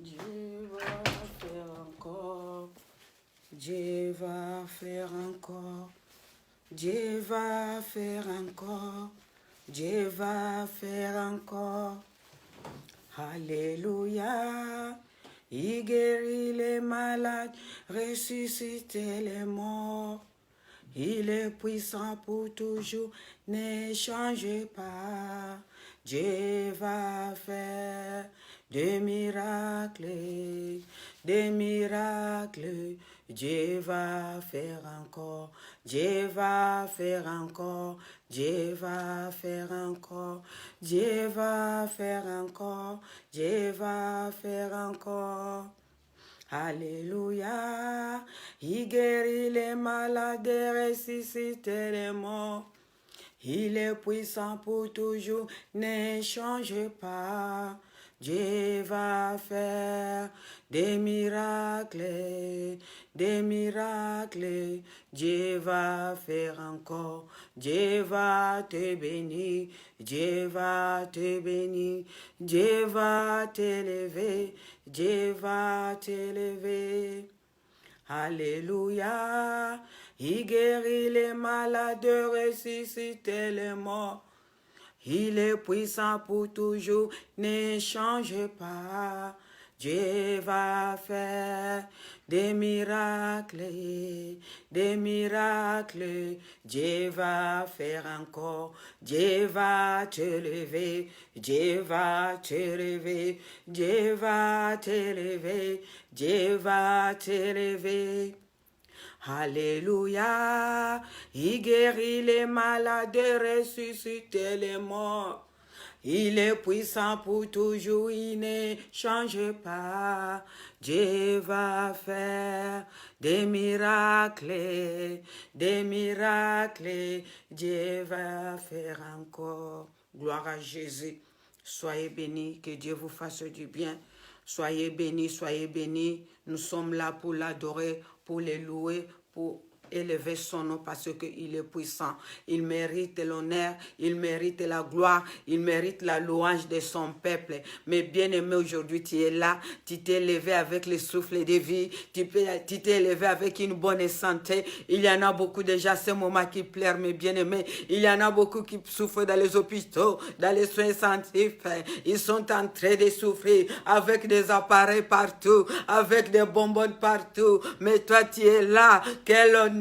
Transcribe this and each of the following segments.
Dieu va faire encore. Dieu va faire encore. Dieu va faire encore. Dieu va faire encore. Alléluia. Il guérit les malades, ressuscite les morts. Il est puissant pour toujours, ne change pas. Dieu va faire des miracles, des miracles. Dieu va faire encore, Dieu va faire encore, Dieu va faire encore, Dieu va faire encore, Dieu va faire encore. Alléluia, il guérit les malades et ressuscite les morts. Il est puissant pour toujours, ne change pas. Dieu va faire des miracles, des miracles. Dieu va faire encore. Dieu va te bénir, Dieu va te bénir. Dieu va t'élever, Dieu va t'élever. Alléluia, il guérit les malades, ressuscite les morts. Il est puissant pour toujours, ne change pas. Dieu va faire des miracles, des miracles. Dieu va faire encore, Dieu va te lever, Dieu va te lever, Dieu va t'élever, Dieu va t'élever. Alléluia, il guérit les malades, ressuscite les morts. Il est puissant pour toujours, il ne change pas. Dieu va faire des miracles, des miracles. Dieu va faire encore. Gloire à Jésus. Soyez bénis, que Dieu vous fasse du bien. Soyez bénis, soyez bénis. Nous sommes là pour l'adorer, pour le louer, pour élever son nom parce qu'il est puissant. Il mérite l'honneur, il mérite la gloire, il mérite la louange de son peuple. Mais bien aimé, aujourd'hui tu es là, tu t'es levé avec le souffle de vie, tu t'es levé avec une bonne santé. Il y en a beaucoup déjà à ce moment qui pleurent, mais bien aimé, il y en a beaucoup qui souffrent dans les hôpitaux, dans les soins scientifiques. Ils sont en train de souffrir avec des appareils partout, avec des bonbons partout. Mais toi tu es là, quel honneur,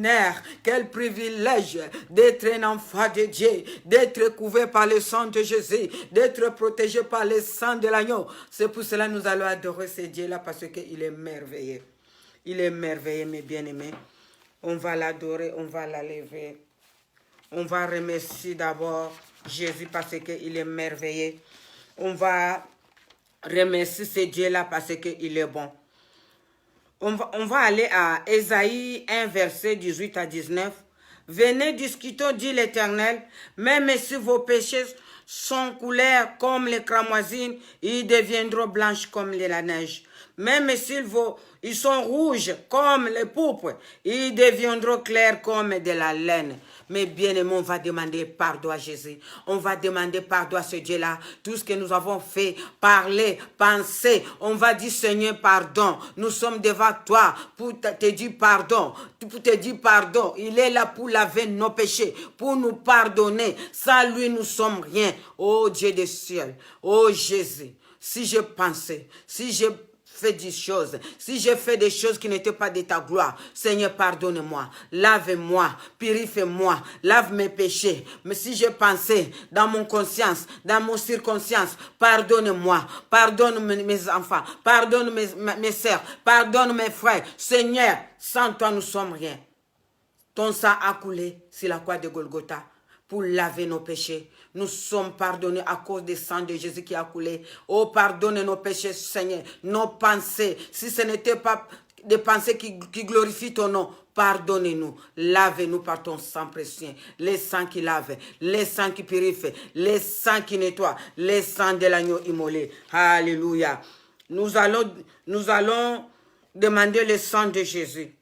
quel privilège d'être un enfant de Dieu, d'être couvert par le sang de Jésus, d'être protégé par le sang de l'agneau. C'est pour cela que nous allons adorer ce Dieu-là parce qu'il est merveilleux. Il est merveilleux, mes bien-aimés. On va l'adorer, on va l'élever. On va remercier d'abord Jésus parce qu'il est merveilleux. On va remercier ce Dieu-là parce qu'il est bon. On va aller à Ésaïe 1, verset 18 à 19. Venez, discutons, dit l'Éternel, même si vos péchés sont couleurs comme les cramoisines, ils deviendront blanches comme la neige. Même ils sont rouges comme les pourpres, ils deviendront clairs comme de la laine. Mais bien aimé, on va demander pardon à Jésus. On va demander pardon à ce Dieu-là. Tout ce que nous avons fait, parler, penser, on va dire Seigneur, pardon. Nous sommes devant toi pour te dire pardon. Pour te dire pardon. Il est là pour laver nos péchés, pour nous pardonner. Sans lui, nous sommes rien. Oh Dieu des cieux, oh Jésus, si je pensais, si je fais des choses, si j'ai fait des choses qui n'étaient pas de ta gloire, Seigneur, pardonne-moi, lave-moi, purifie-moi, lave mes péchés. Mais si j'ai pensé dans mon conscience, dans mon circonstance, pardonne-moi, pardonne mes enfants, pardonne mes sœurs, pardonne mes frères. Seigneur, sans toi, nous sommes rien. Ton sang a coulé sur la croix de Golgotha pour laver nos péchés. Nous sommes pardonnés à cause du sang de Jésus qui a coulé. Oh, pardonne nos péchés, Seigneur, nos pensées. Si ce n'était pas des pensées qui glorifient ton nom, pardonnez-nous. Lave-nous par ton sang précieux. Les sangs qui lavent, les sangs qui purifient, les sangs qui nettoient, les sangs de l'agneau immolé. Alléluia. Nous allons demander le sang de Jésus.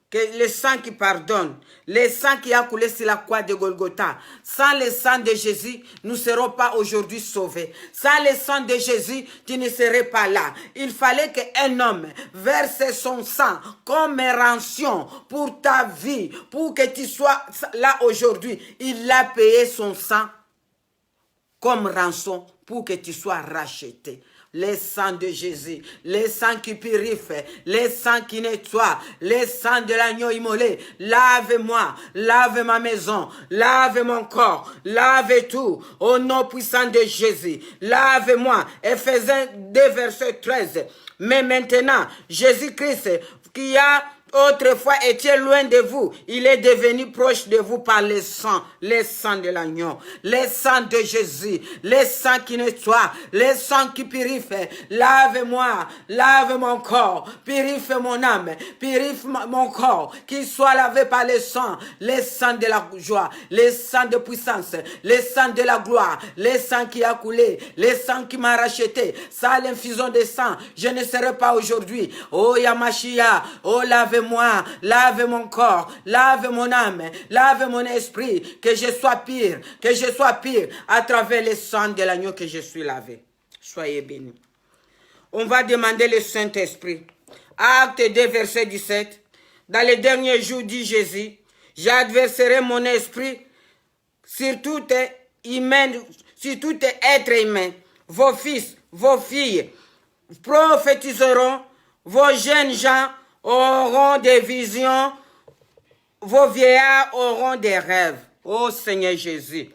que le sang qui pardonne, le sang qui a coulé sur la croix de Golgotha, sans le sang de Jésus, nous ne serons pas aujourd'hui sauvés. Sans le sang de Jésus, tu ne serais pas là. Il fallait qu'un homme verse son sang comme rançon pour ta vie, pour que tu sois là aujourd'hui. Il a payé son sang comme rançon pour que tu sois racheté. Le sang de Jésus, le sang qui purifie, le sang qui nettoie, le sang de l'agneau immolé. Lave-moi, lave ma maison, lave mon corps, lave tout, au nom puissant de Jésus. Lave-moi. Éphésiens 2, verset 13. Mais maintenant, Jésus-Christ, qui a autrefois était loin de vous, il est devenu proche de vous par le sang de l'agneau, le sang de Jésus, le sang qui nettoie, le sang qui purifie. Lave-moi, lave mon corps, purifie mon âme, purifie mon corps, qu'il soit lavé par le sang de la joie, le sang de puissance, le sang de la gloire, le sang qui a coulé, le sang qui m'a racheté. Ça, l'infusion de sang, je ne serai pas aujourd'hui. Oh Yamashia, oh lave-moi, lave mon corps, lave mon âme, lave mon esprit, que je sois pire à travers le sang de l'agneau que je suis lavé. Soyez bénis. On va demander le Saint-Esprit. Acte 2, verset 17. Dans les derniers jours, dit Jésus, j'adverserai mon esprit sur tout être humain. Vos fils, vos filles prophétiseront, vos jeunes gens auront des visions, vos vieillards auront des rêves. Oh Seigneur Jésus,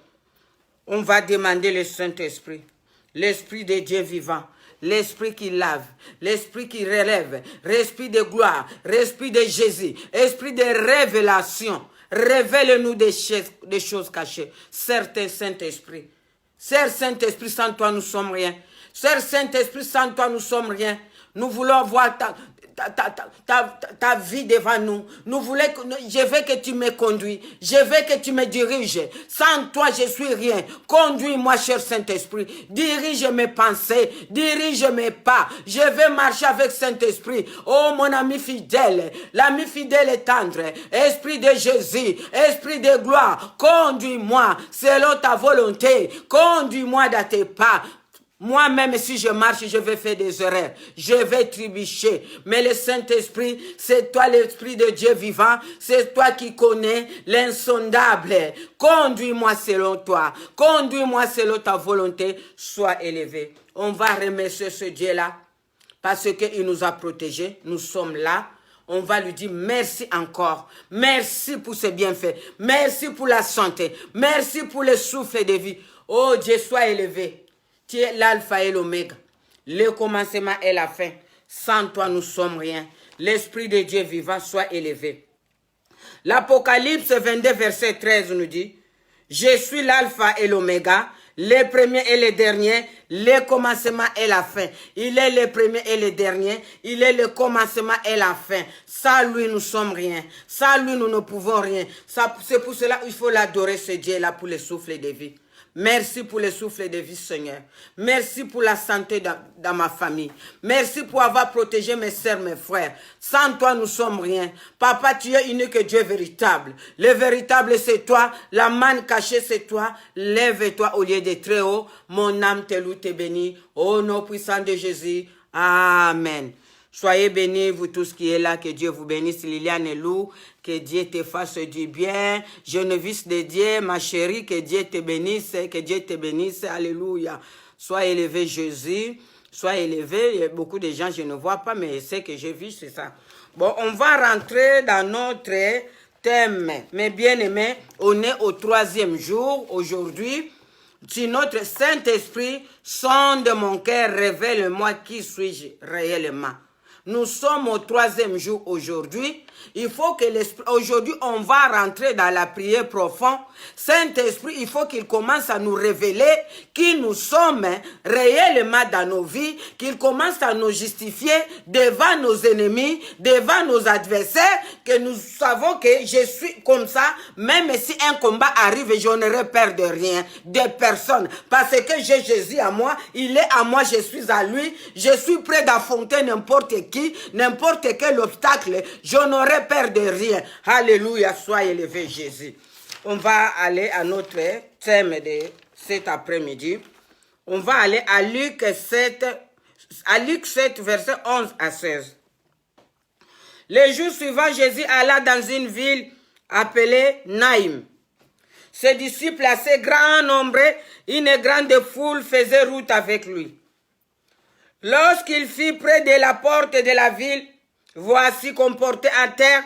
on va demander le Saint-Esprit, l'Esprit de Dieu vivant, l'Esprit qui lave, l'Esprit qui relève, l'Esprit de gloire, l'Esprit de Jésus, Esprit de révélation. Révèle-nous des choses cachées. Certes, Saint-Esprit. Certes, Saint-Esprit, sans toi, nous sommes rien. Certes, Saint-Esprit, sans toi, nous sommes rien. Nous voulons voir ta vie devant nous. Je veux que tu me conduis. Je veux que tu me diriges. Sans toi, je suis rien. Conduis-moi, cher Saint-Esprit. Dirige mes pensées. Dirige mes pas. Je veux marcher avec Saint-Esprit. Oh, mon ami fidèle. L'ami fidèle et tendre. Esprit de Jésus. Esprit de gloire. Conduis-moi selon ta volonté. Conduis-moi dans tes pas. Moi-même, si je marche, je vais faire des erreurs. Je vais trébucher. Mais le Saint-Esprit, c'est toi l'Esprit de Dieu vivant. C'est toi qui connais l'insondable. Conduis-moi selon toi. Conduis-moi selon ta volonté. Sois élevé. On va remercier ce Dieu-là parce qu'il nous a protégés. Nous sommes là. On va lui dire merci encore. Merci pour ses bienfaits. Merci pour la santé. Merci pour le souffle de vie. Oh Dieu, sois élevé. Tu es l'alpha et l'oméga, le commencement et la fin. Sans toi, nous ne sommes rien. L'Esprit de Dieu vivant soit élevé. L'Apocalypse 22, verset 13 nous dit, « Je suis l'alpha et l'oméga, le premier et le dernier, le commencement et la fin. » Il est le premier et le dernier, il est le commencement et la fin. Sans lui, nous ne sommes rien. Sans lui, nous ne pouvons rien. C'est pour cela qu'il faut l'adorer, ce Dieu-là, pour le souffle de vie. Merci pour le souffle de vie, Seigneur. Merci pour la santé dans ma famille. Merci pour avoir protégé mes sœurs, mes frères. Sans toi, nous sommes rien. Papa, tu es unique Dieu véritable. Le véritable, c'est toi. La manne cachée, c'est toi. Lève-toi au lieu des très hauts. Mon âme te loue, te bénit. Au nom puissant de Jésus. Amen. Soyez bénis, vous tous qui êtes là, que Dieu vous bénisse, Liliane et Lou, que Dieu te fasse du bien. Geneviève de Dieu, ma chérie, que Dieu te bénisse, alléluia. Sois élevé Jésus, sois élevé. Il y a beaucoup de gens, je ne vois pas, mais ce que j'ai vu, c'est ça. Bon, on va rentrer dans notre thème. Mes bien-aimés, on est au 3e jour aujourd'hui. Si notre Saint-Esprit sonde mon cœur, révèle-moi qui suis-je réellement. Nous sommes au 3e jour aujourd'hui. Il faut que l'Esprit, aujourd'hui, on va rentrer dans la prière profonde. Saint-Esprit, il faut qu'il commence à nous révéler qui nous sommes réellement dans nos vies, qu'il commence à nous justifier devant nos ennemis, devant nos adversaires, que nous savons que je suis comme ça, même si un combat arrive, je n'aurai peur de rien, de personne, parce que j'ai Jésus à moi, il est à moi, je suis à lui, je suis prêt d'affronter n'importe qui, n'importe quel obstacle, je n'aurai peur de rien. Alléluia, sois élevé Jésus. On va aller à notre thème de cet après-midi. On va aller à Luc 7, versets 11 à 16. Les jours suivants, Jésus alla dans une ville appelée Naïm. Ses disciples, assez grand nombre, une grande foule faisait route avec lui. Lorsqu'il fut près de la porte de la ville, voici qu'on portait à terre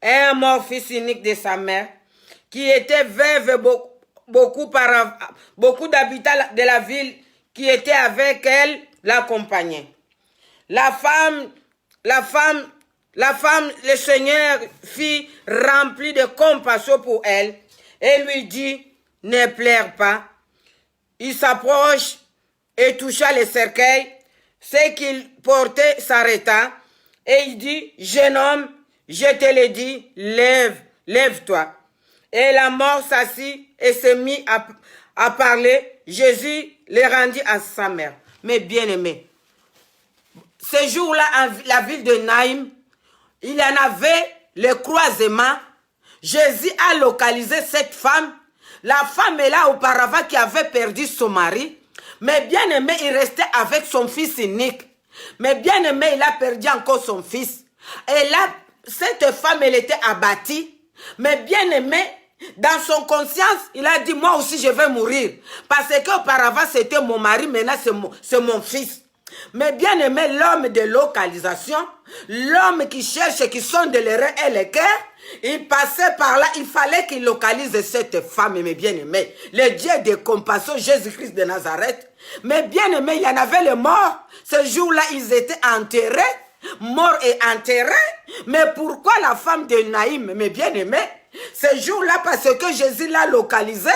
un mort fils unique de sa mère, qui était veuve. Beaucoup d'habitants de la ville qui étaient avec elle l'accompagnaient. La femme, le Seigneur fit rempli de compassion pour elle et lui dit, ne pleure pas. Il s'approche et toucha le cercueil. Ce qu'il portait s'arrêta et il dit, jeune homme, je te le dis, lève-toi. Et la mort s'assit et se mit à parler. Jésus le rendit à sa mère. Mais bien aimé, ce jour-là, la ville de Naïm, il y en avait le croisement. Jésus a localisé cette femme. La femme est là auparavant qui avait perdu son mari. Mais bien aimé, il restait avec son fils unique. Mais bien aimé, il a perdu encore son fils. Et là, cette femme, elle était abattue. Mais bien aimé, dans son conscience, il a dit, moi aussi je vais mourir. Parce qu'auparavant, c'était mon mari, maintenant c'est mon fils. Mais bien aimé, l'homme de localisation, l'homme qui cherche, qui sonde les reins et les cœurs, il passait par là, il fallait qu'il localise cette femme, mais bien aimé. Le Dieu de compassion, Jésus-Christ de Nazareth. Mais bien aimé, il y en avait les morts. Ce jour-là, ils étaient enterrés, morts et enterrés. Mais pourquoi la femme de Naïm, mais bien aimé, ce jour-là, parce que Jésus l'a localisé,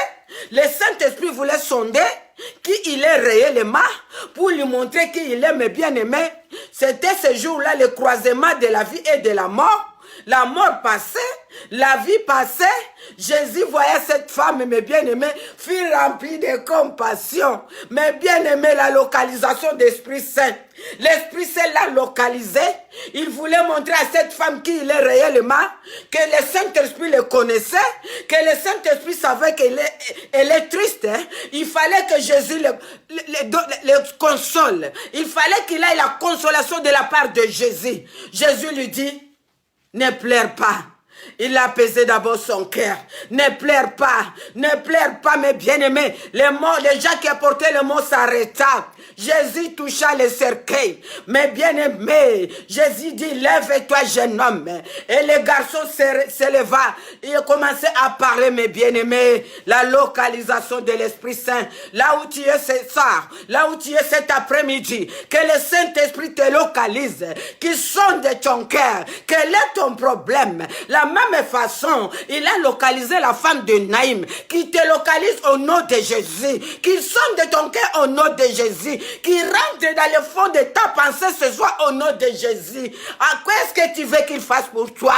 le Saint-Esprit voulait sonder qui il est réellement pour lui montrer qui il est, mais bien aimé. C'était ce jour-là le croisement de la vie et de la mort. La mort passait, la vie passait. Jésus voyait cette femme, mais bien aimé, fut remplie de compassion. Mais bien aimé, la localisation d'Esprit Saint. L'Esprit Saint l'a localisé. Il voulait montrer à cette femme qui il est réellement, que le Saint-Esprit le connaissait, que le Saint-Esprit savait qu'elle est triste. Hein? Il fallait que Jésus le console. Il fallait qu'il ait la consolation de la part de Jésus. Jésus lui dit, ne pleure pas. Il a apaisé d'abord son cœur. Ne pleure pas, mes bien-aimés. Les gens qui apportaient le mot s'arrêta. Jésus toucha le cercueil. Mais bien-aimé, Jésus dit, lève-toi, jeune homme. Et le garçon se leva. Il a commencé à parler, mes bien-aimés. La localisation de l'Esprit Saint. Là où tu es ce soir, là où tu es cet après-midi, que le Saint-Esprit te localise, qu'il sonde ton cœur. Quel est ton problème? La même façon, il a localisé la femme de Naïm, qui te localise au nom de Jésus, qui sonde ton cœur au nom de Jésus, qui rentre dans le fond de ta pensée ce soir au nom de Jésus. Qu'est-ce que tu veux qu'il fasse pour toi?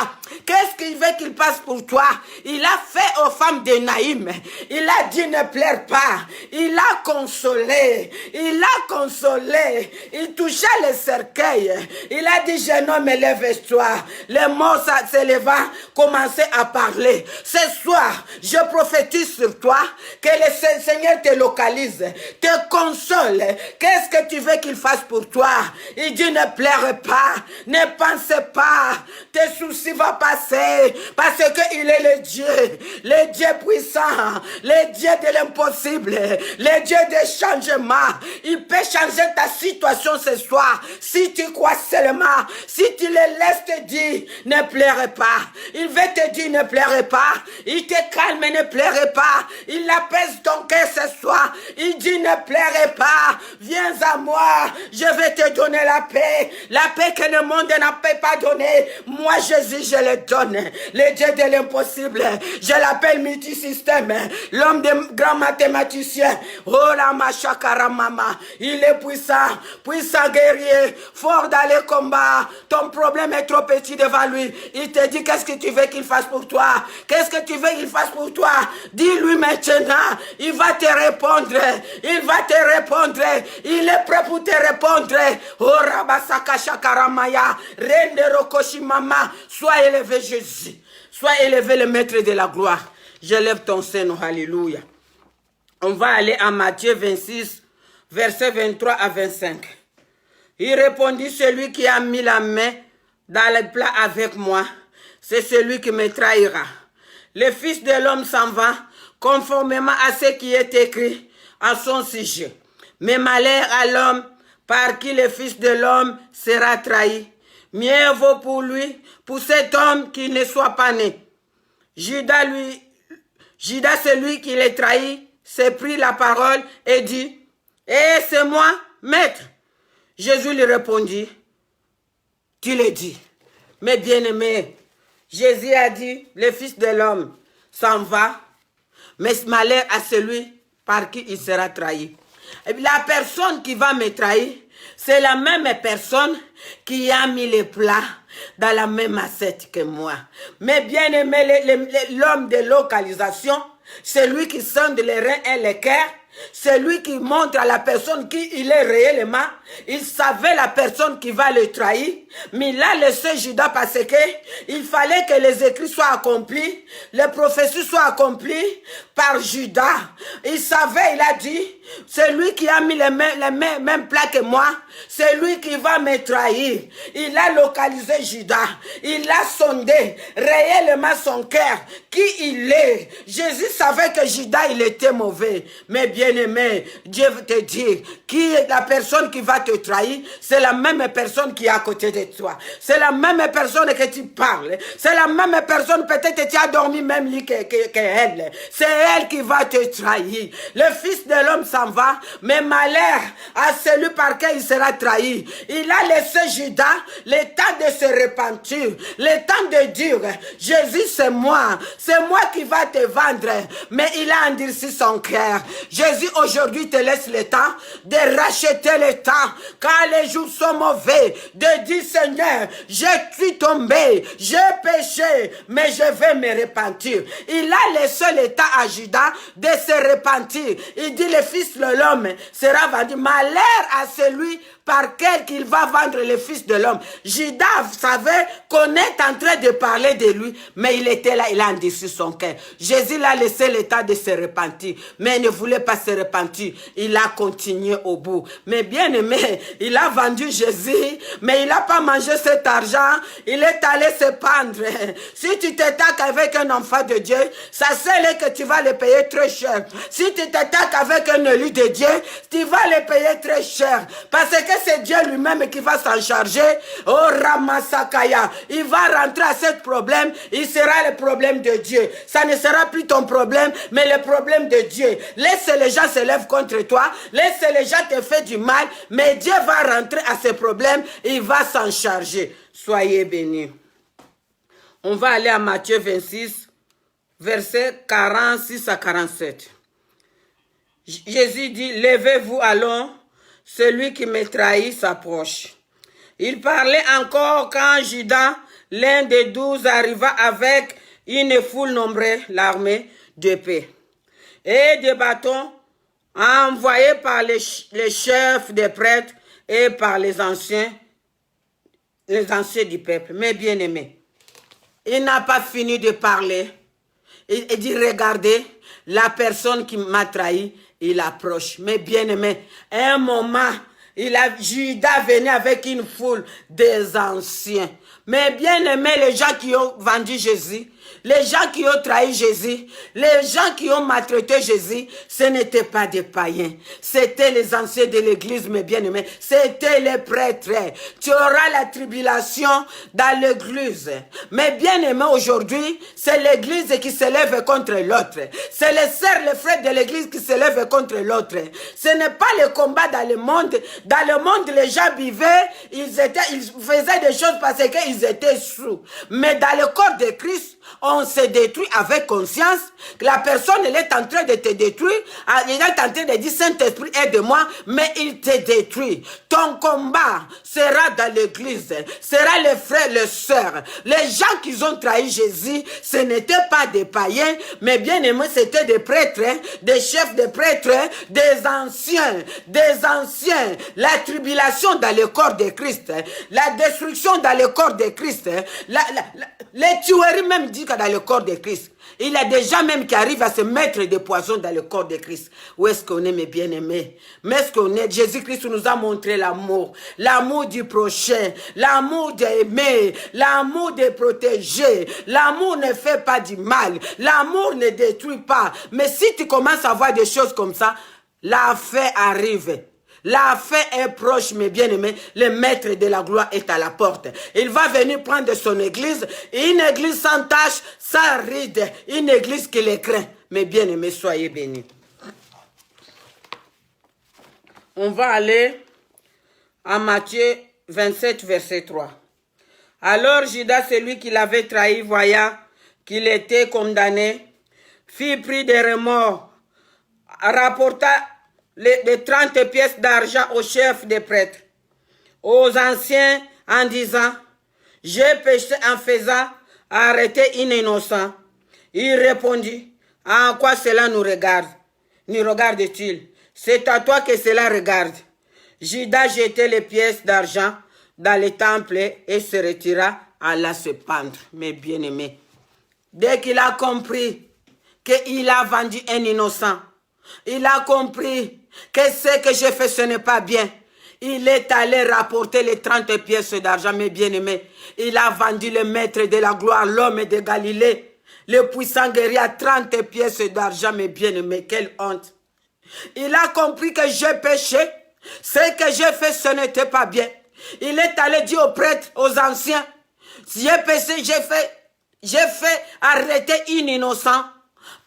Qu'est-ce qu'il veut qu'il fasse pour toi? Il a fait aux femmes de Naïm. Il a dit ne pleure pas. Il a consolé. Il a consolé. Il toucha le cercueil. Il a dit jeune homme, lève-toi. Les mots s'éleva, commençaient à parler. Ce soir, je prophétise sur toi que le Seigneur te localise, te console. Qu'est-ce que tu veux qu'il fasse pour toi? Il dit ne pleure pas, ne pense pas, tes soucis vont passer parce qu'il est le Dieu puissant, le Dieu de l'impossible, le Dieu des changements. Il peut changer ta situation ce soir si tu crois seulement, si tu le laisses te dire ne pleure pas. Il veut te dire ne pleure pas, il te calme, ne pleure pas, il apaise ton cœur ce soir, il dit ne pleure pas, viens à moi, je vais te donner la paix que le monde n'a pas donnée. Moi Jésus, je le donne, le Dieu de l'impossible. Je l'appelle multisystème, l'homme des grands mathématiciens. Oh la machakara mama, il est puissant guerrier, fort dans les combats. Ton problème est trop petit devant lui. Il te dit qu'est-ce que tu veux qu'il fasse pour toi? Qu'est-ce que tu veux qu'il fasse pour toi? Dis-lui maintenant, il va te répondre. Il va te répondre. Il est est prêt pour te répondre. Oh Rabasaka Shakaramaya, Reine de Rokoshimama, sois élevé Jésus. Sois élevé le maître de la gloire. Je lève ton sein, alléluia. On va aller à Matthieu 26, versets 23 à 25. Il répondit, celui qui a mis la main dans le plat avec moi, c'est celui qui me trahira. Le Fils de l'homme s'en va, conformément à ce qui est écrit à son sujet. Mais malheur à l'homme par qui le Fils de l'homme sera trahi. Mieux vaut pour lui, pour cet homme, qu'il ne soit pas né. Judas, celui qui les trahit, s'est pris la parole et dit, « Eh, c'est moi, maître !» Jésus lui répondit, « Tu le dis. » Mais bien-aimé, Jésus a dit, le Fils de l'homme s'en va, mais malheur à celui par qui il sera trahi. Et la personne qui va me trahir, c'est la même personne qui a mis les plats dans la même assiette que moi. Mais bien aimé, l'homme de localisation, c'est lui qui sonde les reins et les cœurs, c'est lui qui montre à la personne qui il est réellement. Il savait la personne qui va le trahir, mais il a laissé Judas parce que il fallait que les écrits soient accomplis, les prophéties soient accomplies par Judas. Il savait, il a dit, c'est lui qui a mis les mêmes plats que moi, c'est lui qui va me trahir. Il a localisé Judas, il a sondé réellement son cœur, qui il est. Jésus savait que Judas, il était mauvais, mais bien-aimé, Dieu veut te dire, qui est la personne qui va te trahir, c'est la même personne qui est à côté de toi. C'est la même personne que tu parles. C'est la même personne, peut-être que tu as dormi même lui qu'elle. C'est elle qui va te trahir. Le Fils de l'homme s'en va, mais malheur à celui par qui il sera trahi. Il a laissé Judas le temps de se repentir, le temps de dire, Jésus c'est moi qui va te vendre. Mais il a endurci son cœur. Jésus aujourd'hui te laisse le temps de racheter le temps. Quand les jours sont mauvais, de dire Seigneur, je suis tombé, j'ai péché, mais je vais me repentir. Il a laissé le temps à Judas de se repentir. Il dit le Fils de l'homme sera vendu. Malheur à celui par quel qu'il va vendre le Fils de l'homme. Judas savait qu'on est en train de parler de lui, mais il était là, il a endurci son cœur. Jésus l'a laissé le temps de se repentir, mais il ne voulait pas se repentir. Il a continué au bout. Mais bien aimé, il a vendu Jésus, mais il n'a pas mangé cet argent. Il est allé se pendre. Si tu t'attaques avec un enfant de Dieu, ça c'est que tu vas le payer très cher. Si tu t'attaques avec un élu de Dieu, tu vas le payer très cher. Parce que c'est Dieu lui-même qui va s'en charger. Oh Ramasakaya, il va rentrer à ce problème, il sera le problème de Dieu. Ça ne sera plus ton problème, mais le problème de Dieu. Laisse les gens se lèvent contre toi, laisse les gens te faire du mal, mais Dieu va rentrer à ce problème, il va s'en charger. Soyez bénis. On va aller à Matthieu 26, versets 46 à 47. Jésus dit, levez-vous allons, celui qui me trahit s'approche. Il parlait encore quand Judas, l'un des 12, arriva avec une foule nombreuse, l'armée de paix, et des bâtons envoyés par les chefs des prêtres et par les anciens du peuple. Mais bien aimé, il n'a pas fini de parler. Il dit, regardez, la personne qui m'a trahi, il approche. Mais bien aimé, à un moment, Judas venait avec une foule des anciens. Mais bien aimé, les gens qui ont vendu Jésus, les gens qui ont trahi Jésus, les gens qui ont maltraité Jésus, ce n'étaient pas des païens. C'était les anciens de l'église, mes bien-aimés. C'était les prêtres. Tu auras la tribulation dans l'église. Mais bien-aimés, aujourd'hui, c'est l'église qui se lève contre l'autre. C'est les sœurs, les frères de l'église qui se lèvent contre l'autre. Ce n'est pas le combat dans le monde. Dans le monde, les gens vivaient, ils faisaient des choses parce qu'ils étaient sous. Mais dans le corps de Christ, On se détruit avec conscience. La personne, elle est en train de te détruire. Elle est en train de dire, Saint-Esprit, aide-moi, mais il te détruit. Ton combat sera dans l'église. Sera les frères, les sœurs. Les gens qui ont trahi Jésus, ce n'étaient pas des païens, mais bien aimés, c'était des prêtres, des chefs de prêtres, des anciens. La tribulation dans le corps de Christ, la destruction dans le corps de Christ, les tueries même dit que dans le corps de Christ. Il y a des gens même qui arrivent à se mettre des poisons dans le corps de Christ. Où est-ce qu'on est, mes bien-aimés? Mais est-ce qu'on est? Jésus-Christ nous a montré l'amour. L'amour du prochain. L'amour d'aimer. L'amour de protéger. L'amour ne fait pas du mal. L'amour ne détruit pas. Mais si tu commences à voir des choses comme ça, la fin arrive. La fin est proche, mes bien-aimés. Le maître de la gloire est à la porte. Il va venir prendre son église. Une église sans tache, sans ride. Une église qui les craint. Mes bien-aimés, soyez bénis. On va aller à Matthieu 27, verset 3. Alors Judas, celui qui l'avait trahi, voyant qu'il était condamné, fit pris des remords, rapporta les 30 pièces d'argent au chef des prêtres, aux anciens, en disant, j'ai péché en faisant arrêter un innocent. Il répondit, en quoi cela nous regarde? Nous regarde-t-il? C'est à toi que cela regarde. Judas jetait les pièces d'argent dans le temple et se retira à la se pendre. Mes bien-aimés, dès qu'il a compris qu'il a vendu un innocent, il a compris que ce que j'ai fait, ce n'est pas bien. Il est allé rapporter les 30 pièces d'argent, mes bien-aimés. Il a vendu le maître de la gloire, l'homme de Galilée, le puissant guerrier à 30 pièces d'argent, mes bien-aimés. Quelle honte. Il a compris que j'ai péché. Ce que j'ai fait, ce n'était pas bien. Il est allé dire aux prêtres, aux anciens, j'ai péché, j'ai fait arrêter un innocent.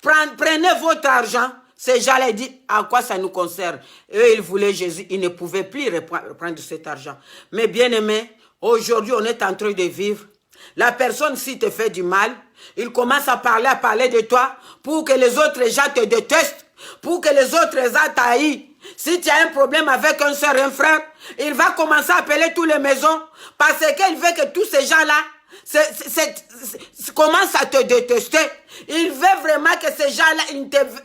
Prenez votre argent. Ces gens-là disent, à quoi ça nous concerne? Eux, ils voulaient Jésus, ils ne pouvaient plus reprendre cet argent. Mais bien aimé, aujourd'hui, on est en train de vivre. La personne, si te fait du mal, il commence à parler de toi pour que les autres gens te détestent, pour que les autres gens t'haïssent. Si tu as un problème avec un soeur, un frère, il va commencer à appeler toutes les maisons parce qu'il veut que tous ces gens-là commencent à te détester. Il veut vraiment que ces gens-là,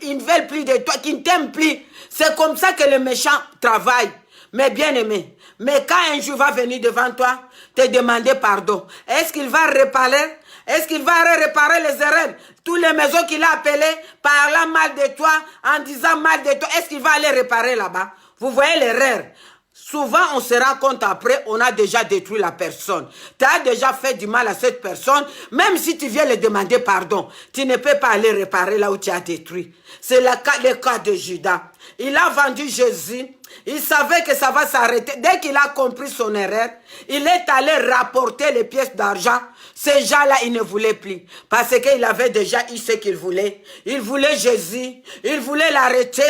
ils ne veulent plus de toi, qu'ils ne t'aiment plus. C'est comme ça que les méchants travaillent. Mais bien aimé, mais quand un jour va venir devant toi, te demander pardon, est-ce qu'il va réparer? Est-ce qu'il va réparer les erreurs? Toutes les maisons qu'il a appelées, parlant mal de toi, en disant mal de toi, est-ce qu'il va aller réparer là-bas? Vous voyez l'erreur? Souvent, on se rend compte après, on a déjà détruit la personne. Tu as déjà fait du mal à cette personne, même si tu viens lui demander pardon, tu ne peux pas aller réparer là où tu as détruit. C'est le cas de Judas. Il a vendu Jésus. Il savait que ça va s'arrêter. Dès qu'il a compris son erreur, il est allé rapporter les pièces d'argent. Ces gens-là, ils ne voulaient plus. Parce qu'il avait déjà eu ce qu'il voulait. Il voulait Jésus. Il voulait l'arrêter.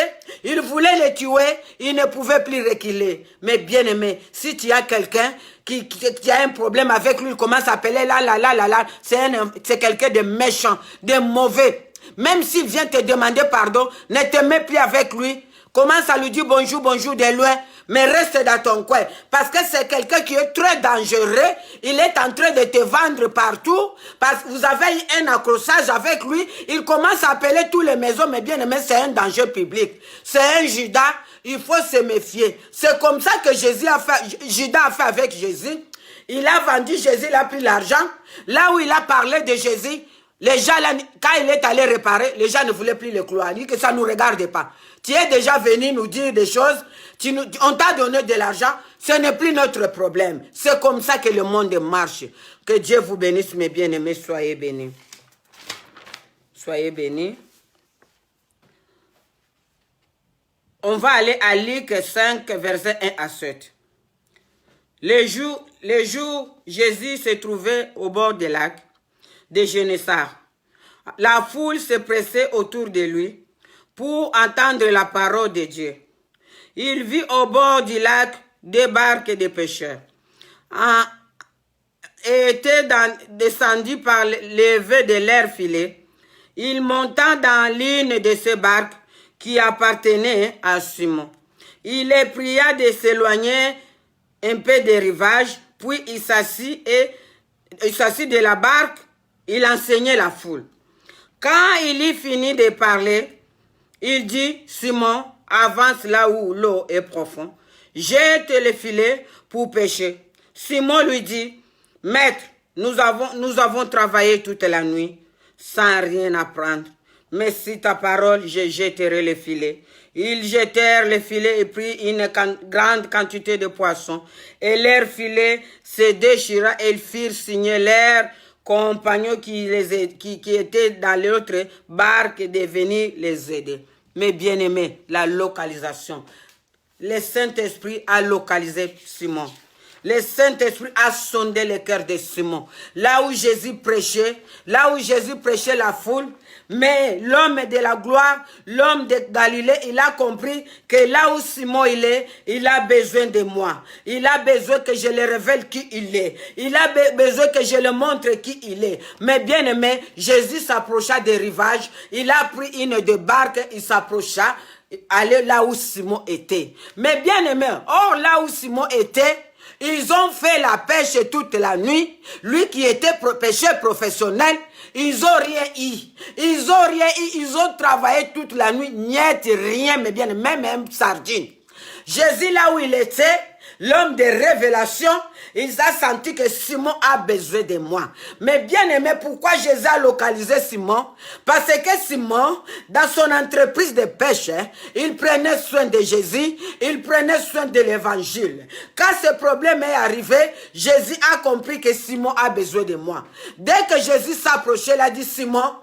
Il voulait le tuer. Il ne pouvait plus reculer. Mais bien aimé, si tu as quelqu'un qui a un problème avec lui, il commence à appeler là, c'est quelqu'un de méchant, de mauvais. Même s'il vient te demander pardon, ne te mets plus avec lui. Commence à lui dire bonjour de loin, mais reste dans ton coin. Parce que c'est quelqu'un qui est très dangereux. Il est en train de te vendre partout. Parce que vous avez un accrochage avec lui. Il commence à appeler toutes les maisons, mais bien aimé, c'est un danger public. C'est un Judas. Il faut se méfier. C'est comme ça que Judas a fait avec Jésus. Il a vendu Jésus, il a pris l'argent. Là où il a parlé de Jésus, les gens, là, quand il est allé réparer, les gens ne voulaient plus le croire. Il dit que ça ne nous regarde pas. Tu es déjà venu nous dire des choses, on t'a donné de l'argent, ce n'est plus notre problème. C'est comme ça que le monde marche. Que Dieu vous bénisse, mes bien-aimés, soyez bénis. Soyez bénis. On va aller à Luc 5, verset 1 à 7. Les jours, Jésus se trouvait au bord du lac de Génézareth. La foule se pressait autour de lui pour entendre la parole de Dieu. Il vit au bord du lac des barques de pêcheurs. était descendu par l'élevé de leur filet, il monta dans l'une de ces barques qui appartenait à Simon. Il les pria de s'éloigner un peu des rivages, puis il s'assit de la barque, il enseignait la foule. Quand il y finit de parler, il dit, Simon, avance là où l'eau est profonde, jette le filet pour pêcher. Simon lui dit, Maître, nous avons travaillé toute la nuit sans rien apprendre. Mais si ta parole, je jetterai le filet. Ils jetèrent le filet et prirent une grande quantité de poissons. Et leur filet se déchira et ils firent signer leurs compagnons qui étaient dans l'autre barque de venir les aider. Mais bien aimés, la localisation. Le Saint-Esprit a localisé Simon. Le Saint-Esprit a sondé le cœur de Simon. Là où Jésus prêchait la foule, mais l'homme de la gloire, l'homme de Galilée, il a compris que là où Simon il a besoin de moi. Il a besoin que je le révèle qui il est. Il a besoin que je le montre qui il est. Mais bien aimé, Jésus s'approcha des rivages. Il a pris une de barques, il s'approcha, aller là où Simon était. Mais bien aimé, or là où Simon était, ils ont fait la pêche toute la nuit. Lui qui était pêcheur professionnel, ils n'ont rien eu. Ils ont travaillé toute la nuit. Niet, rien, mais bien, même sardine. Jésus, là où il était, l'homme de révélation, il a senti que Simon a besoin de moi. Mais bien aimé, pourquoi Jésus a localisé Simon? Parce que Simon, dans son entreprise de pêche, il prenait soin de Jésus, il prenait soin de l'évangile. Quand ce problème est arrivé, Jésus a compris que Simon a besoin de moi. Dès que Jésus s'approchait, il a dit, Simon,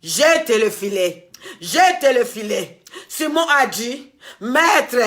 jette le filet. Jette le filet. Simon a dit, Maître,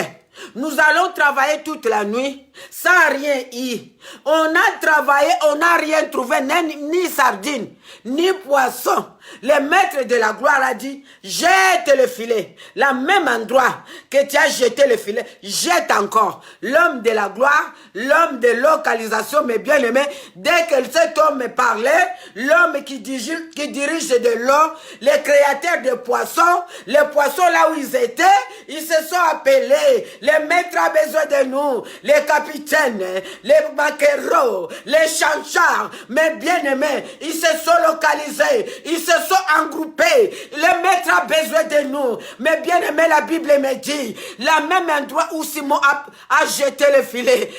nous allons travailler toute la nuit sans rien y. On a travaillé, on n'a rien trouvé, ni sardine, ni poisson. Le maître de la gloire a dit, jette le filet. Le même endroit que tu as jeté le filet, jette encore. L'homme de la gloire, l'homme de localisation, mais bien aimé, dès que cet homme me parlait, l'homme qui dirige de l'eau, les créateurs de poissons, les poissons là où ils étaient, ils se sont appelés. Le maître a besoin de nous, les capitaines, les maquereaux, les chanchards, mais bien aimés, ils se sont localisés, ils se sont engroupés. Le maître a besoin de nous, mais bien aimé, la Bible me dit, le même endroit où Simon a jeté le filet,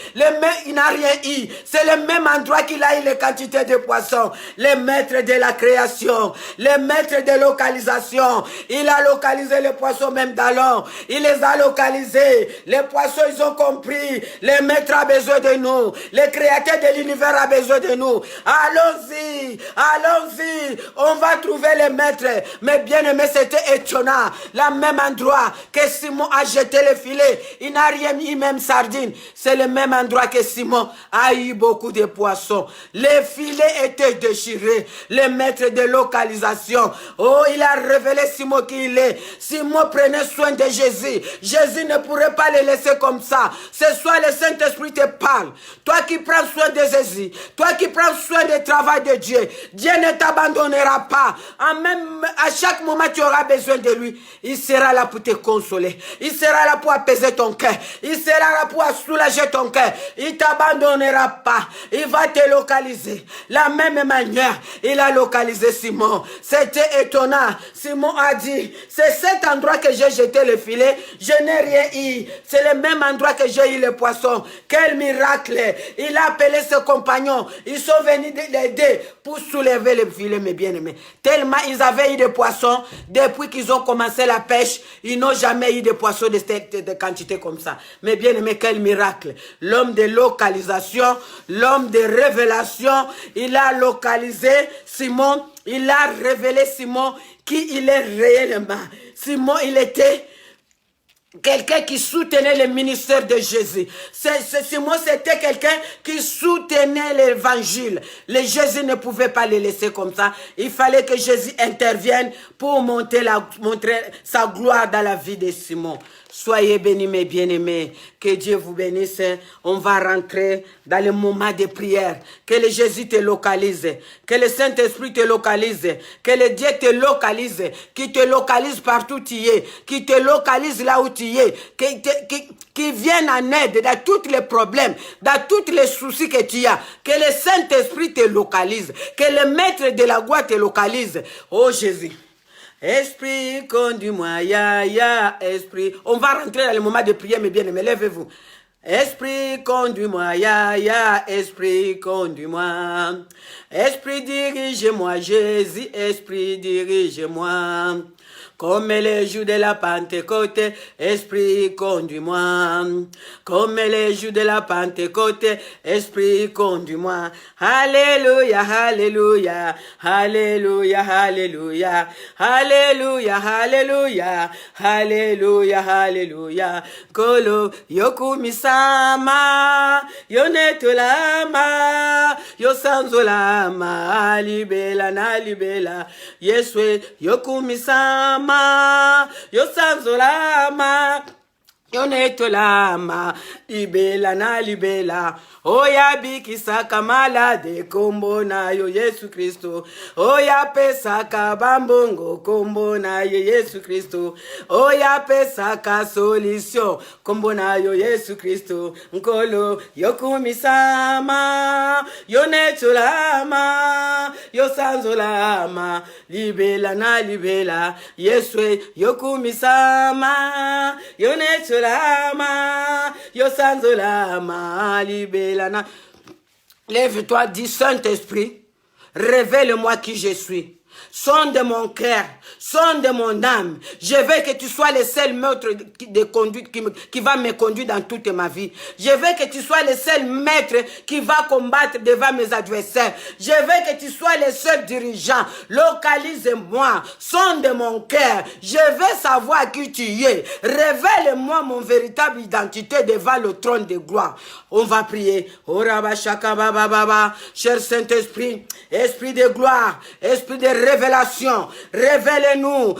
il n'a rien eu, c'est le même endroit qu'il a eu les quantités de poissons. Le maître de la création, le maître de localisation, il a localisé les poissons même dans l'eau, il les a localisés. Les poissons, ils ont compris, le maître a besoin de nous, le créateur de l'univers a besoin de nous. Allons-y, allons-y, on va trouver le maître. Mais bien aimé, c'était étonnant, le même endroit que Simon a jeté le filet, il n'a rien mis, même sardine. C'est le même endroit que Simon a eu beaucoup de poissons. Les filets étaient déchirés, le maître de localisation. Oh, il a révélé Simon qui il est. Simon prenait soin de Jésus. Jésus ne pourrait pas le laisser comme ça. Ce soir, le Saint-Esprit te parle. Toi qui prends soin de Jésus, toi qui prends soin du travail de Dieu, Dieu ne t'abandonnera pas. À chaque moment, tu auras besoin de lui. Il sera là pour te consoler. Il sera là pour apaiser ton cœur. Il sera là pour soulager ton cœur. Il ne t'abandonnera pas. Il va te localiser. La même manière, il a localisé Simon. C'était étonnant. Simon a dit, c'est cet endroit que j'ai jeté le filet. Je n'ai rien eu. C'est le même endroit que j'ai eu les poissons. Quel miracle. Il a appelé ses compagnons. Ils sont venus l'aider pour soulever le filet, mes bien-aimés. Tellement ils avaient eu des poissons. Depuis qu'ils ont commencé la pêche, ils n'ont jamais eu de poissons de quantité comme ça. Mais bien-aimés, quel miracle. L'homme de localisation, l'homme de révélation, il a localisé Simon. Il a révélé Simon qui il est réellement. Simon, il était quelqu'un qui soutenait le ministère de Jésus. Simon, c'était quelqu'un qui soutenait l'évangile. Jésus ne pouvait pas le laisser comme ça. Il fallait que Jésus intervienne pour montrer sa gloire dans la vie de Simon. Soyez bénis, mes bien-aimés. Que Dieu vous bénisse. On va rentrer dans le moment de prière. Que le Jésus te localise. Que le Saint-Esprit te localise. Que le Dieu te localise. Qui te localise partout où tu es. Qui te localise là où tu es. Qui vienne en aide dans tous les problèmes. Dans tous les soucis que tu as. Que le Saint-Esprit te localise. Que le Maître de la gloire te localise. Oh Jésus. Esprit, conduis-moi, ya, esprit. On va rentrer dans le moment de prière, mes bien-aimés, lèvez-vous. Esprit, conduis-moi, ya, esprit, conduis-moi. Esprit, dirige-moi, Jésus, esprit, dirige-moi. Comme les jours de la Pentecôte, Esprit, conduis-moi. Comme les jours de la Pentecôte, Esprit, conduis-moi. Alléluia, alléluia, alléluia, alléluia, alléluia, alléluia, alléluia, alléluia. Kolo, yokumisama, yonetolama, yosanzolama, libela na libela, yeswe, yokumisama. Yo sanzolama, yo netolama, libela na libela. Oya bikisaka malade kombo na yo Yesu Kristo. Oya pesaka bambongo kombo na yo Yesu Kristo. Oya pesaka solution kombo na yo Yesu Kristo. Nkolo yokumisama, yo netolama, yo sanzolama, libela na libela. Yeswe yokumisama, yo netolama, yo sanzolama, libela. Lève-toi, dis Saint-Esprit, révèle-moi qui je suis. Sonde mon cœur, sonde mon âme. Je veux que tu sois le seul maître de conduite qui va me conduire dans toute ma vie. Je veux que tu sois le seul maître qui va combattre devant mes adversaires. Je veux que tu sois le seul dirigeant. Localise-moi, sonde mon cœur. Je veux savoir qui tu es. Révèle-moi mon véritable identité devant le trône de gloire. On va prier. Cher Saint-Esprit, Esprit de gloire, Esprit de révélation, révèle-nous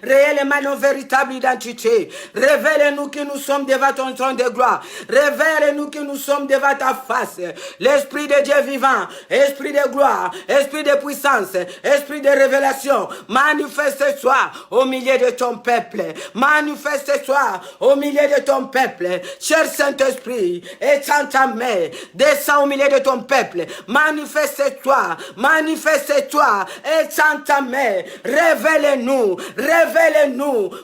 réellement nos véritables identités. Révèle-nous que nous sommes devant ton trône de gloire. Révèle-nous que nous sommes devant ta face. L'Esprit de Dieu vivant, Esprit de gloire, Esprit de puissance, Esprit de révélation, manifeste-toi au milieu de ton peuple. Manifeste-toi au milieu de ton peuple. Cher Saint-Esprit, étends ta main, descends au milieu de ton peuple. Manifeste-toi, manifeste-toi, étends ta main. Révèle-nous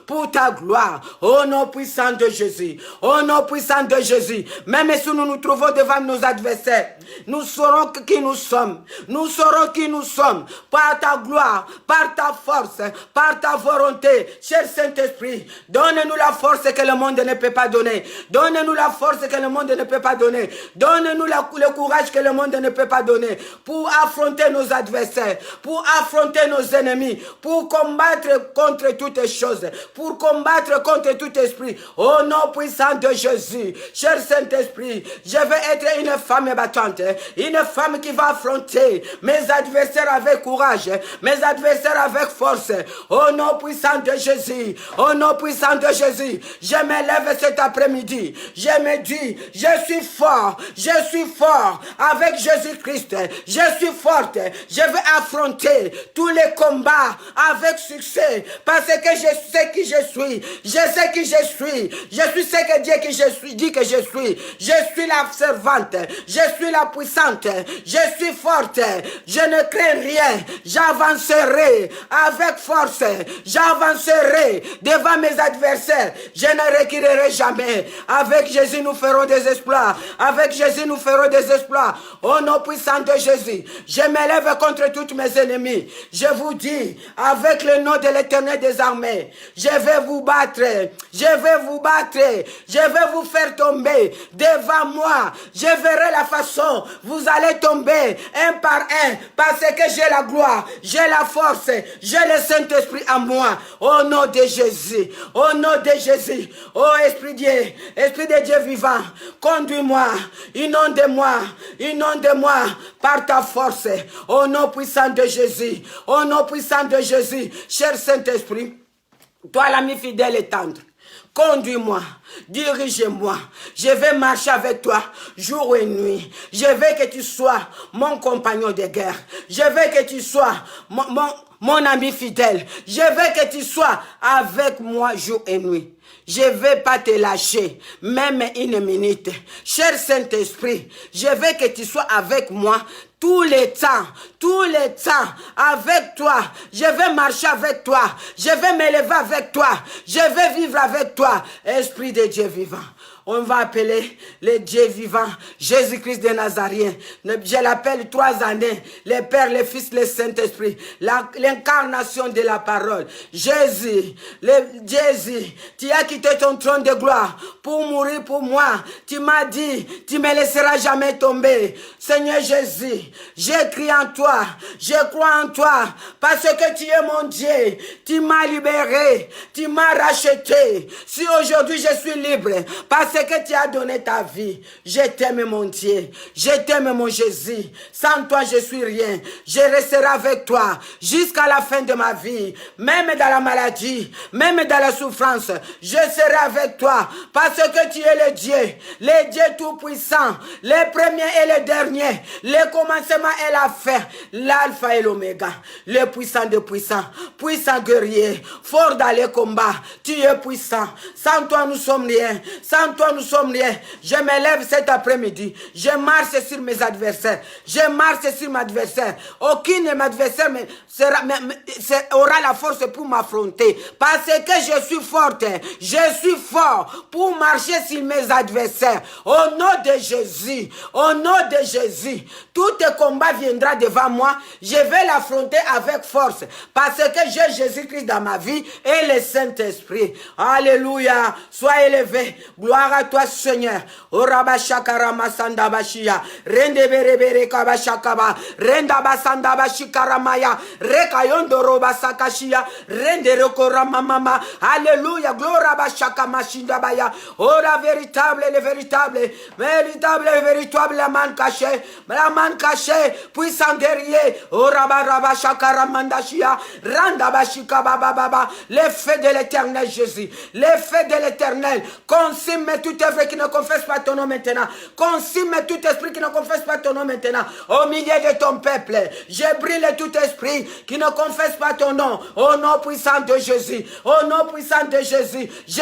pour ta gloire. Au nom puissant de Jésus, au nom puissant de Jésus. Même si nous nous trouvons devant nos adversaires, nous saurons qui nous sommes. Nous saurons qui nous sommes par ta gloire, par ta force, par ta volonté. Cher Saint-Esprit, donne-nous la force que le monde ne peut pas donner. Donne-nous la force que le monde ne peut pas donner. Donne-nous le courage que le monde ne peut pas donner pour affronter nos adversaires, pour affronter nos ennemis, pour combattre contre toutes choses, pour combattre contre tout esprit. Au nom puissant de Jésus, cher Saint-Esprit, je veux être une femme battante, une femme qui va affronter mes adversaires avec courage, mes adversaires avec force. Au nom puissant de Jésus, au nom puissant de Jésus, je me lève cet après-midi. Je me dis, je suis fort avec Jésus-Christ. Je suis forte. Je vais affronter tous les combats avec succès parce que je sais qui je suis. Je sais qui je suis. Je suis ce que Dieu dit que je suis. Je suis la servante. Je suis la puissante. Je suis forte. Je ne crains rien. J'avancerai avec force. J'avancerai devant mes adversaires. Je ne reculerai jamais. Avec Jésus, nous ferons des exploits. Avec Jésus, nous ferons des exploits. Au nom puissant de Jésus, je me lève contre tous mes ennemis. Je vous dis, avec le nom de l'Éternel des armées, je vais vous battre. Je vais vous battre. Je vais vous faire tomber devant moi. Je verrai la façon. Vous allez tomber un par un parce que j'ai la gloire, j'ai la force, j'ai le Saint-Esprit en moi. Au nom de Jésus, au nom de Jésus, oh Esprit de Dieu vivant, conduis-moi, inonde-moi par ta force. Au nom puissant de Jésus, au nom puissant de Jésus, cher Saint-Esprit, Toi, l'ami fidèle et tendre, conduis-moi, dirige-moi. Je vais marcher avec toi jour et nuit. Je veux que tu sois mon compagnon de guerre. Je veux que tu sois mon ami fidèle. Je veux que tu sois avec moi jour et nuit. Je ne vais pas te lâcher, même une minute. Cher Saint-Esprit, je veux que tu sois avec moi tout le temps, avec toi. Je vais marcher avec toi. Je vais m'élever avec toi. Je vais vivre avec toi. Esprit de Dieu vivant. On va appeler le Dieu vivant, Jésus-Christ de Nazareth. Je l'appelle 3 années, le Père, le Fils, le Saint-Esprit, l'incarnation de la parole. Jésus, tu as quitté ton trône de gloire pour mourir pour moi. Tu m'as dit, tu ne me laisseras jamais tomber. Seigneur Jésus, j'ai crié en toi, je crois en toi, parce que tu es mon Dieu. Tu m'as libéré, tu m'as racheté. Si aujourd'hui je suis libre, parce que tu as donné ta vie. Je t'aime mon Dieu. Je t'aime mon Jésus. Sans toi, je suis rien. Je resterai avec toi jusqu'à la fin de ma vie. Même dans la maladie, même dans la souffrance, je serai avec toi. Parce que tu es le Dieu tout-puissant, le premier et le dernier, le commencement et la fin, l'alpha et l'oméga, le puissant de puissant, puissant guerrier, fort dans les combats. Tu es puissant. Sans toi, nous sommes rien. Sans toi, nous sommes rien. Je me lève cet après-midi. Je marche sur mes adversaires. Je marche sur mes adversaires. Aucun de mes adversaires aura la force pour m'affronter. Parce que je suis forte. Je suis fort pour marcher sur mes adversaires. Au nom de Jésus. Au nom de Jésus. Tout combat viendra devant moi. Je vais l'affronter avec force. Parce que j'ai Jésus-Christ dans ma vie et le Saint-Esprit. Alléluia. Sois élevé. Gloire à toi, Seigneur. Oraba shakara masanda bashia. Rende berebere kabashakaba. Renda basanda bashikara maya. Rekayondo roba sakashia. Rende rekora mama. Alléluia. Gloire bashaka mashinda baya. Ora véritable, le véritable. Véritable, véritable, la man cachée. La man cachée. Puissant guerrier. Oraba raba shakara mandashia. Randa bashika baba baba. L'effet de l'éternel Jésus. L'effet de l'éternel. Consume toute œuvre qui ne confesse pas ton nom maintenant. Consume tout esprit qui ne confesse pas ton nom maintenant. Au milieu de ton peuple, je brille tout esprit qui ne confesse pas ton nom. Au nom puissant de Jésus. Au nom puissant de Jésus. Je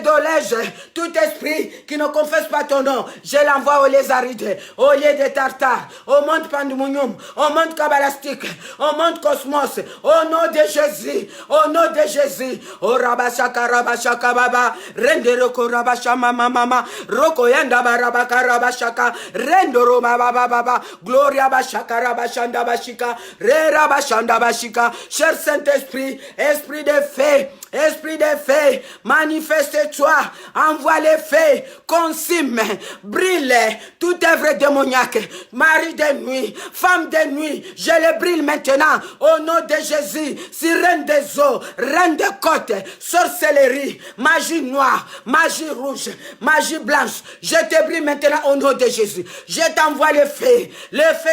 délège tout esprit qui ne confesse pas ton nom. Je l'envoie aux lézarides, au lieu de Tartare, au monde Pandemonium, au monde Kabbalastique, au monde Cosmos. Au nom de Jésus. Au nom de Jésus. Au Rabashaka Rabashaka Baba. Rende roko rabasha mama mama roko yanda barabaka rabashaka rendo roma baba baba gloria bashaka rabashanda bashika re rabashanda bashika. Cher Saint-Esprit, esprit de feu, esprit de feu, manifeste-toi, envoie les feux, consume, brille toute œuvre démoniaque, mari de nuit, femme de nuit, je le brille maintenant au nom de Jésus. Sirène des eaux, reine des côtes, sorcellerie, magie noire, magie rouge, magie blanche, je te brille maintenant au nom de Jésus. Je t'envoie le feu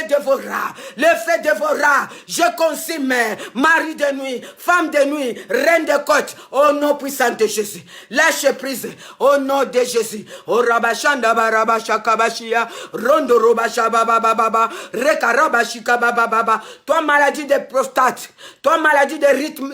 dévorera, le feu dévorera, je consume, mari de nuit, femme de nuit, reine de côte, au nom puissant de Jésus. Lâche prise, au nom de Jésus. O rabashanda barabashaka bashia, rondo robasha baba baba, rekarabashika baba baba. Toi maladie de prostate, toi maladie de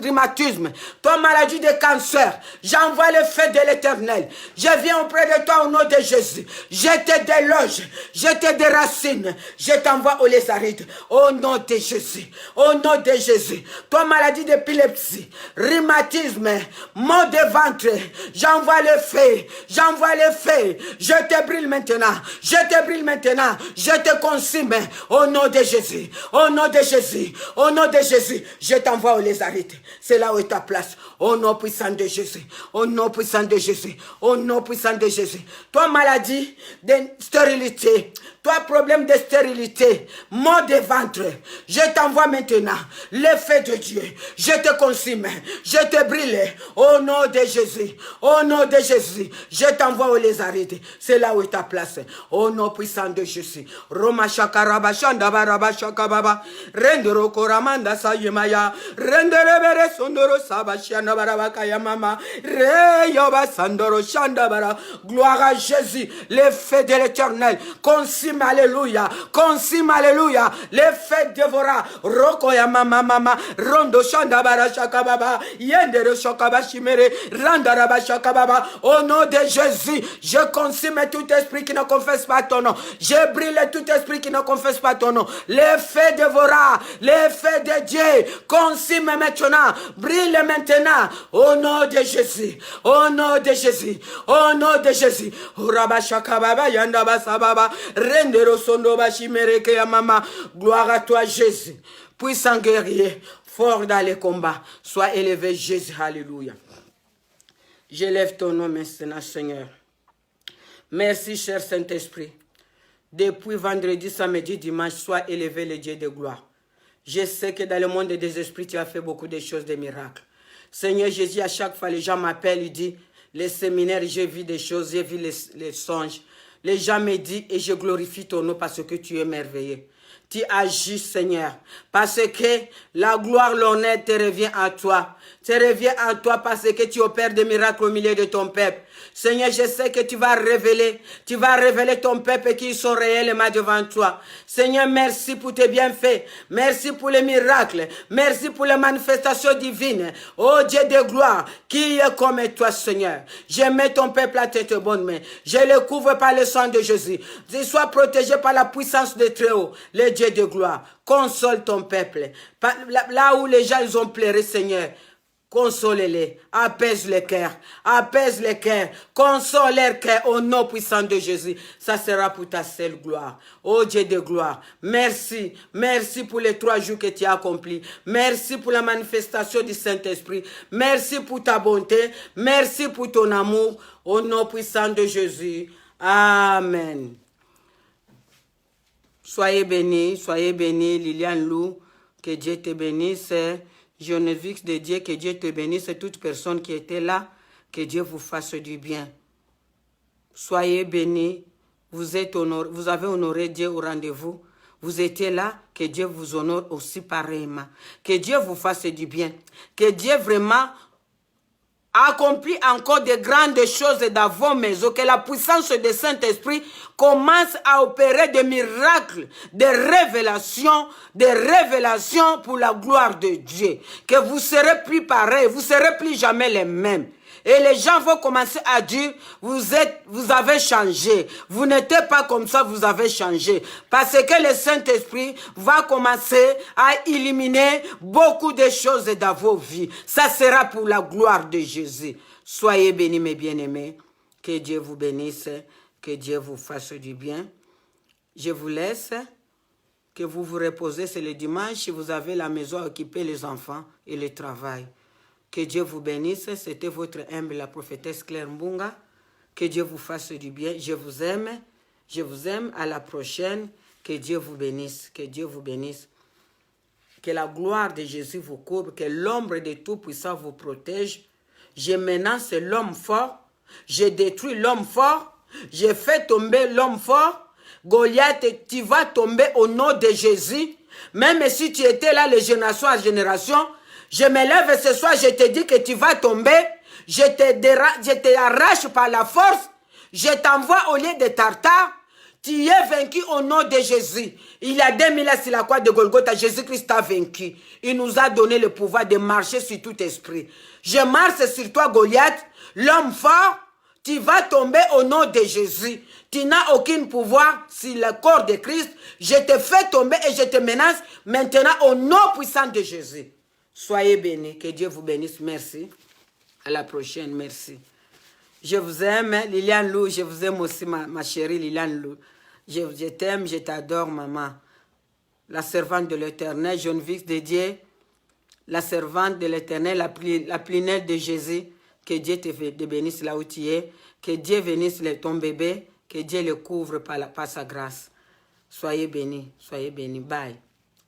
rhumatisme, toi maladie de cancer, j'envoie le feu de l'éternel. Je viens auprès de toi au nom de Jésus. Je te déloge, je te déracine, je t'envoie au lézaride au nom de Jésus. Au nom de Jésus. Toi maladie d'épilepsie, rhumatisme, maux de ventre, j'envoie le feu, j'envoie le feu. Je te brille maintenant, je te brille maintenant, je te consume au nom de Jésus. Au nom de Jésus, au nom de Jésus, je t'envoie au lézaride. C'est là où est ta place. Au nom puissant de Jésus, au nom puissant de Jésus, Au nom puissant de Jésus. Toi, maladie de stérilité. Toi, problème de stérilité. Mort de ventre. Je t'envoie maintenant l'effet de Dieu. Je te consume. Je te brûle. Au nom de Jésus. Au nom de Jésus. Je t'envoie aux lézarides. C'est là où est ta place. Au nom puissant de Jésus. Roma shakaraba shandabaraba shakababa. Rendero koramanda sayemaya. Renderebere sondoro sabashiana barabakaya mama. Reyoba sandoro shandabara. Gloire à Jésus. L'effet de l'éternel. Consume, alléluia. Consume, alléluia. L'effet dévora. Rokoya mama mama. Rondo shandabara shakababa. Yendere shakaba shimere. Randaraba shakababa. Au nom de Jésus, je consume tout esprit qui ne confesse pas ton nom. Je brûle tout esprit qui ne confesse pas ton nom. L'effet dévora. L'effet de Dieu. Consume maintenant. Brille maintenant. Au nom de Jésus. Au nom de Jésus. Au nom de Jésus. Urabashakababa yandaba sababa. Rendero sondo bashimereke ya mama. Gloire à toi Jésus. Puissant guerrier. Fort dans les combats. Sois élevé Jésus. Alléluia. J'élève ton nom maintenant Seigneur. Merci cher Saint-Esprit. Depuis vendredi, samedi, dimanche, sois élevé le Dieu de gloire. Je sais que dans le monde des esprits, tu as fait beaucoup de choses, des miracles. Seigneur Jésus, à chaque fois, les gens m'appellent, ils disent, les séminaires, j'ai vu des choses, j'ai vu les songes. Les gens me disent, et je glorifie ton nom parce que tu es merveilleux. Tu agis, Seigneur, parce que la gloire, l'honneur te revient à toi. Te revient à toi parce que tu opères des miracles au milieu de ton peuple. Seigneur, je sais que tu vas révéler ton peuple qui sont réellement devant toi. Seigneur, merci pour tes bienfaits. Merci pour les miracles. Merci pour les manifestations divines. Oh Dieu de gloire, qui est comme toi, Seigneur. Je mets ton peuple à tête bonne main. Je le couvre par le sang de Jésus. Qu'il soit protégé par la puissance de Très-Haut, le Dieu de gloire. Console ton peuple. Là où les gens ils ont pleuré, Seigneur. Console-les, apaise les cœurs, console leur cœur au nom puissant de Jésus. Ça sera pour ta seule gloire. Oh Dieu de gloire, merci, merci pour les 3 jours que tu as accomplis. Merci pour la manifestation du Saint-Esprit. Merci pour ta bonté, merci pour ton amour. Au nom puissant de Jésus. Amen. Soyez bénis, Liliane Lou, que Dieu te bénisse. Geneviève de Dieu, que Dieu te bénisse, toute personne qui était là, que Dieu vous fasse du bien. Soyez bénis, vous avez honoré Dieu au rendez-vous, vous étiez là, que Dieu vous honore aussi pareillement. Que Dieu vous fasse du bien, que Dieu vraiment accomplit encore de grandes choses dans vos maisons, que la puissance du Saint-Esprit commence à opérer des miracles, des révélations pour la gloire de Dieu. Que vous serez plus pareils, vous serez plus jamais les mêmes. Et les gens vont commencer à dire, vous avez changé. Vous n'êtes pas comme ça, vous avez changé. Parce que le Saint-Esprit va commencer à éliminer beaucoup de choses dans vos vies. Ça sera pour la gloire de Jésus. Soyez bénis, mes bien-aimés. Que Dieu vous bénisse. Que Dieu vous fasse du bien. Je vous laisse. Que vous vous reposez, c'est le dimanche. Si vous avez la maison à occuper, les enfants et le travail. Que Dieu vous bénisse. C'était votre humble, la prophétesse Claire Mbunga. Que Dieu vous fasse du bien. Je vous aime. Je vous aime. À la prochaine. Que Dieu vous bénisse. Que Dieu vous bénisse. Que la gloire de Jésus vous couvre. Que l'ombre de Tout-Puissant vous protège. Je menace l'homme fort. Je détruis l'homme fort. Je fais tomber l'homme fort. Goliath, tu vas tomber au nom de Jésus. Même si tu étais là de génération à génération. Je me lève ce soir, je te dis que tu vas tomber. Je te arrache par la force. Je t'envoie au lieu de Tartare. Tu es vaincu au nom de Jésus. Il y a 2000 ans sur la croix de Golgotha, Jésus-Christ a vaincu. Il nous a donné le pouvoir de marcher sur tout esprit. Je marche sur toi, Goliath, l'homme fort. Tu vas tomber au nom de Jésus. Tu n'as aucun pouvoir sur le corps de Christ. Je te fais tomber et je te menace maintenant au nom puissant de Jésus. Soyez bénis. Que Dieu vous bénisse. Merci. À la prochaine. Merci. Je vous aime, Liliane Lou. Je vous aime aussi, ma chérie Liliane Lou. Je t'aime, je t'adore, maman. La servante de l'Éternel, Geneviève de Dieu. La servante de l'Éternel, la plinelle de Jésus. Que Dieu te bénisse là où tu es. Que Dieu bénisse ton bébé. Que Dieu le couvre par sa grâce. Soyez bénis. Soyez bénis. Bye.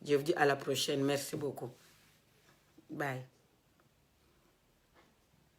Je vous dis à la prochaine. Merci beaucoup. Bye.